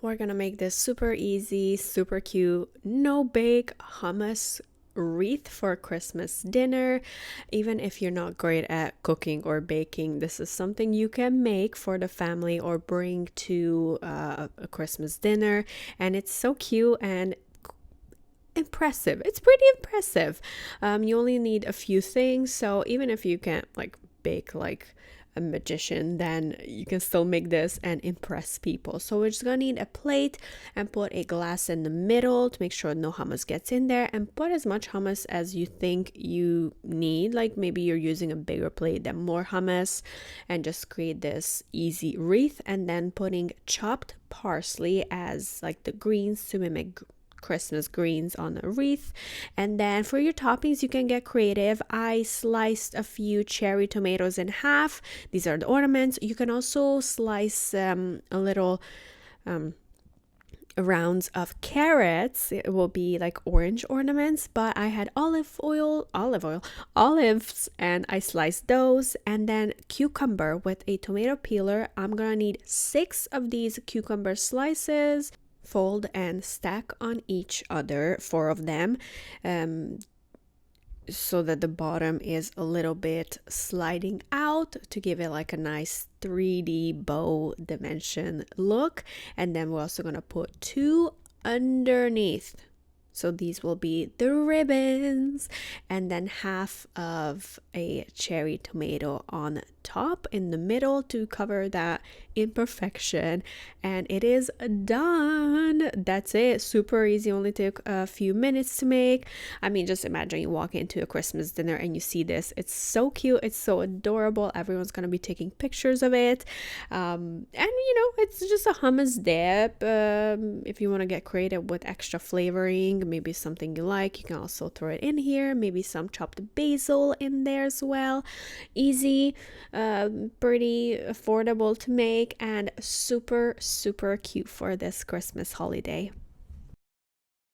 We're gonna make this super easy, super cute, no bake hummus wreath for Christmas dinner. Even if you're not great at cooking or baking, this is something you can make for the family or bring to a Christmas dinner. And it's so cute and impressive. It's pretty impressive. You only need a few things, so even if you can't like bake like a magician, then you can still make this and impress people. So we're just gonna need a plate and put a glass in the middle to make sure no hummus gets in there, and put as much hummus as you think you need. Like maybe you're using a bigger plate, then more hummus, and just create this easy wreath. And then putting chopped parsley as like the greens to mimic Christmas greens on a wreath. And then for your toppings, you can get creative. I sliced a few cherry tomatoes in half. These are the ornaments. You can also slice a little rounds of carrots. It will be like orange ornaments, but I had olives, and I sliced those. And then cucumber with a tomato peeler. I'm gonna need 6 of these cucumber slices. Fold and stack on each other, 4 of them, so that the bottom is a little bit sliding out to give it like a nice 3D bow dimension look. And then we're also gonna put 2 underneath. So these will be the ribbons, and then half of a cherry tomato on top in the middle to cover that imperfection. And it is done. That's it. Super easy, only took a few minutes to make. I mean, just imagine you walk into a Christmas dinner and you see this. It's so cute, it's so adorable. Everyone's gonna be taking pictures of it. And it's just a hummus dip. If you want to get creative with extra flavoring, maybe something you like, you can also throw it in here. Maybe some chopped basil in there as well. Easy, pretty affordable to make, and super, super cute for this Christmas holiday.